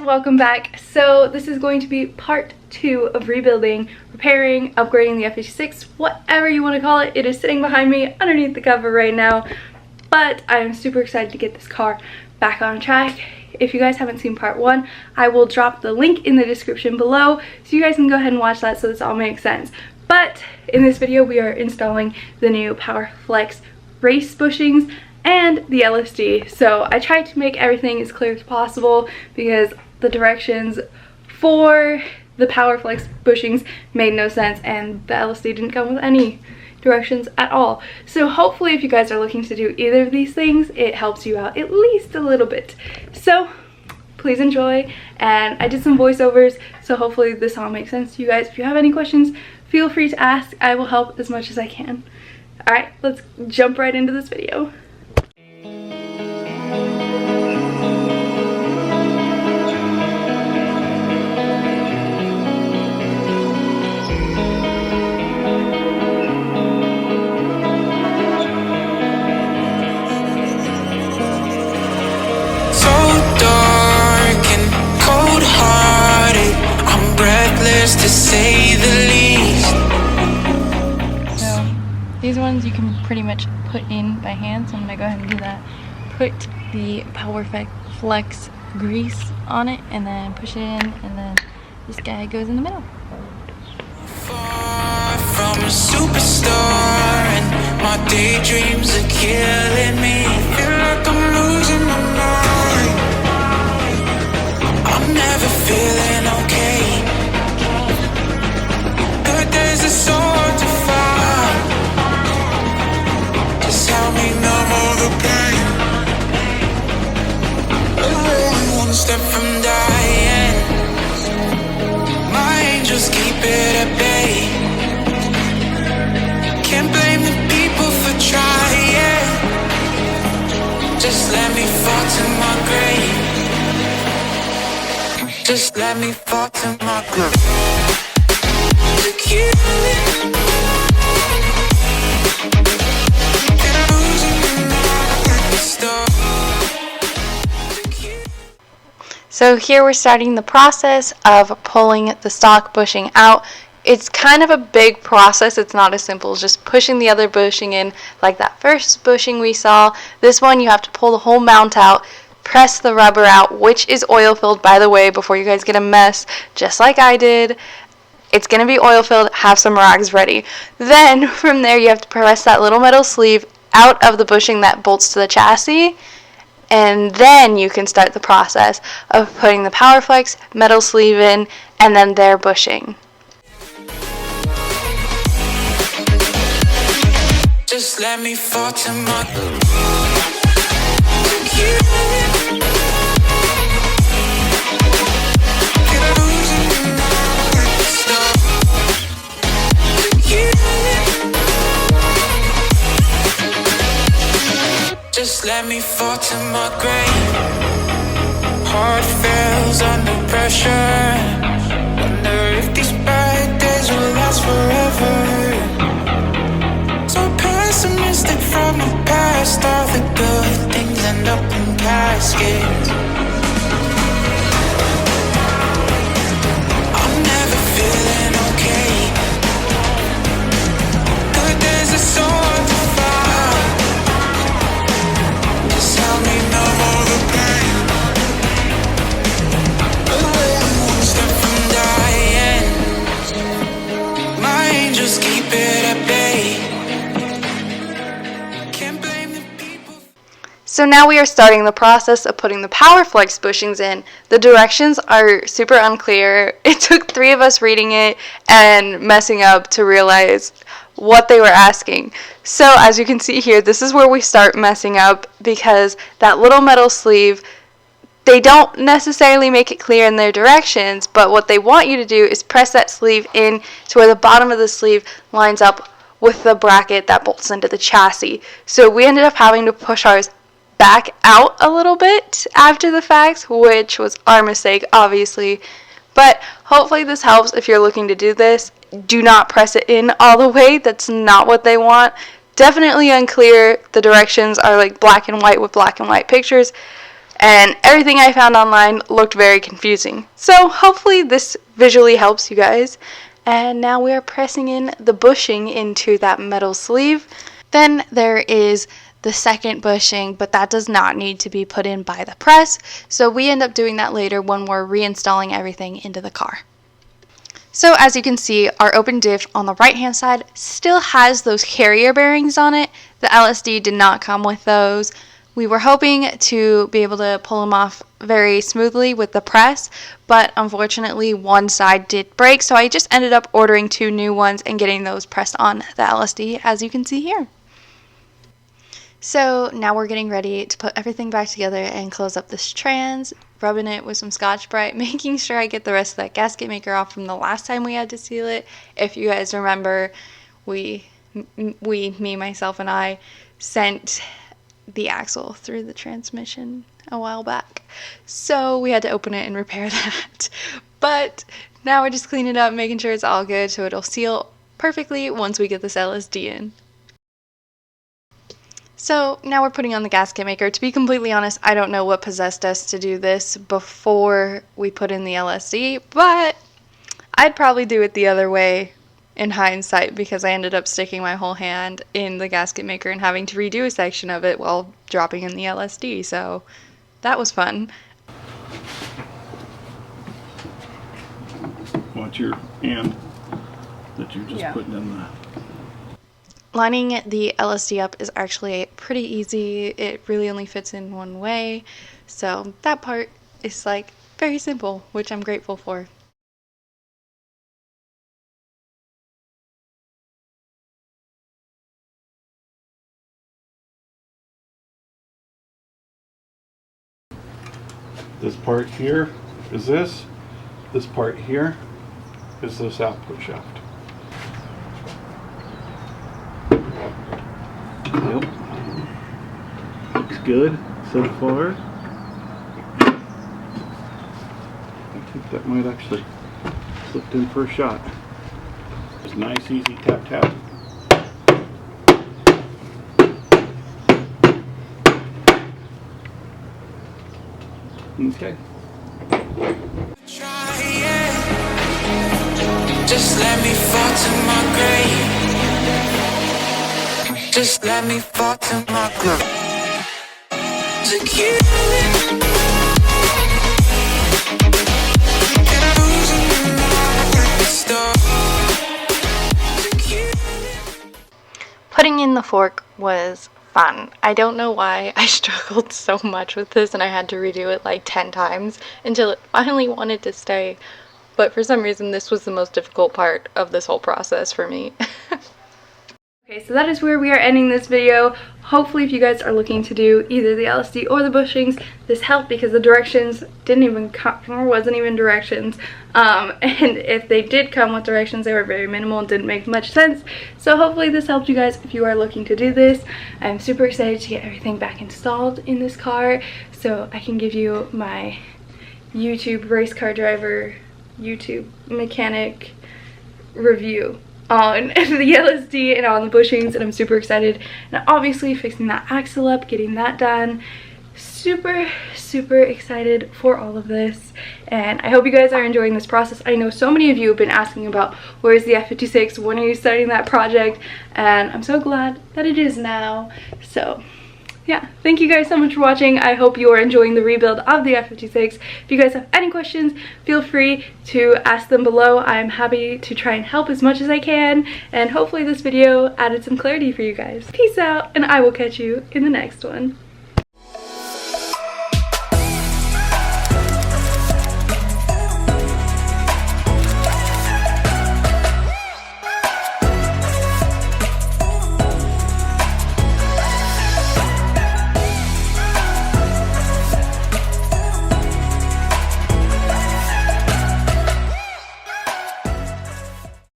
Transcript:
welcome back. So this is going to be part 2 of rebuilding, repairing, upgrading the F56, whatever you want to call it. It is sitting behind me underneath the cover right now, but I'm super excited to get this car back on track. If you guys haven't seen part 1, I will drop the link in the description below so you guys can go ahead and watch that so this all makes sense. But in this video we are installing the new Powerflex race bushings and the LSD. So I tried to make everything as clear as possible because the directions for the Powerflex bushings made no sense and the LSD didn't come with any directions at all. So hopefully if you guys are looking to do either of these things, it helps you out at least a little bit. So please enjoy, and I did some voiceovers, so hopefully this all makes sense to you guys. If you have any questions, feel free to ask. I will help as much as I can. Alright, let's jump right into this video. To say the least. So these ones you can pretty much put in by hand, so I'm gonna go ahead and do that. Put the Powerflex grease on it and then push it in, and then this guy goes in the middle. Far from a superstar, and my daydreams are killing me. Feel like I'm losing my mind. I'm never feeling okay. There's a sword to fight. Just help me numb all the pain. I'm one step from dying. My angels keep it at bay. Can't blame the people for trying. Just let me fall to my grave. Just let me fall to my grave. So here we're starting the process of pulling the stock bushing out. It's kind of a big process. It's not as simple as just pushing the other bushing in like that first bushing we saw. This one you have to pull the whole mount out, press the rubber out, which is oil filled, by the way, before you guys get a mess just like I did. It's going to be oil filled. Have some rags ready. Then from there you have to press that little metal sleeve out of the bushing that bolts to the chassis, and then you can start the process of putting the Powerflex metal sleeve in and then their bushing. Just let me fall to my Just let me fall to my grave. Heart fails under pressure. Wonder if these bad days will last forever. So pessimistic from the past. All the good things end up in caskets. I'm never feeling okay. Good days are so hard to find. Tell me no more the pain. I'm one step from dying. My angels keep it at bay. Can't blame the people. So now we are starting the process of putting the Powerflex bushings in. The directions are super unclear. It took 3 of us reading it and messing up to realize what they were asking. So as you can see here, this is where we start messing up because that little metal sleeve, they don't necessarily make it clear in their directions, but what they want you to do is press that sleeve in to where the bottom of the sleeve lines up with the bracket that bolts into the chassis. So we ended up having to push ours back out a little bit after the fact, which was our mistake, obviously. But hopefully this helps if you're looking to do this. Do not press it in all the way. That's not what they want. Definitely unclear. The directions are like black and white with black and white pictures. and everything I found online looked very confusing. So hopefully this visually helps you guys. And now we are pressing in the bushing into that metal sleeve. Then there is the second bushing, but that does not need to be put in by the press, so we end up doing that later when we're reinstalling everything into the car. So as you can see, our open diff on the right hand side still has those carrier bearings on it. The LSD did not come with those. We were hoping to be able to pull them off very smoothly with the press, but unfortunately one side did break, so I just ended up ordering 2 new ones and getting those pressed on the LSD, as you can see here. So now we're getting ready to put everything back together and close up this trans, rubbing it with some Scotch-Brite, making sure I get the rest of that gasket maker off from the last time we had to seal it. If you guys remember, me, myself, and I sent the axle through the transmission a while back. So we had to open it and repair that. But now we're just cleaning it up, making sure it's all good so it'll seal perfectly once we get this LSD in. So now we're putting on the gasket maker. To be completely honest, I don't know what possessed us to do this before we put in the LSD, but I'd probably do it the other way in hindsight, because I ended up sticking my whole hand in the gasket maker and having to redo a section of it while dropping in the LSD, so that was fun. Watch your hand that you're just putting in the... Lining the LSD up is actually pretty easy. It really only fits in one way, so that part is like very simple, which I'm grateful for. This part here is this. This part here is this output shaft. Yep. Looks good so far. I think that might actually slipped in for a shot. It's nice, easy tap tap. Okay. Just let me fall to my grave. Just let me fall to my grave. To kill it. Putting in the fork was fun. I don't know why I struggled so much with this and I had to redo it like 10 times until it finally wanted to stay. But for some reason this was the most difficult part of this whole process for me. Okay, so that is where we are ending this video. Hopefully if you guys are looking to do either the LSD or the bushings, this helped because the directions didn't even come, or wasn't even directions. And if they did come with directions, they were very minimal and didn't make much sense. So hopefully this helped you guys if you are looking to do this. I'm super excited to get everything back installed in this car so I can give you my YouTube race car driver, YouTube mechanic review on the LSD and on the bushings, and I'm super excited. And obviously fixing that axle up, getting that done. Super excited for all of this, and I hope you guys are enjoying this process. I know so many of you have been asking about where's the F56, when are you starting that project, and I'm so glad that it is now. So yeah, thank you guys so much for watching. I hope you are enjoying the rebuild of the F56. If you guys have any questions, feel free to ask them below. I'm happy to try and help as much as I can, and hopefully this video added some clarity for you guys. Peace out, and I will catch you in the next one.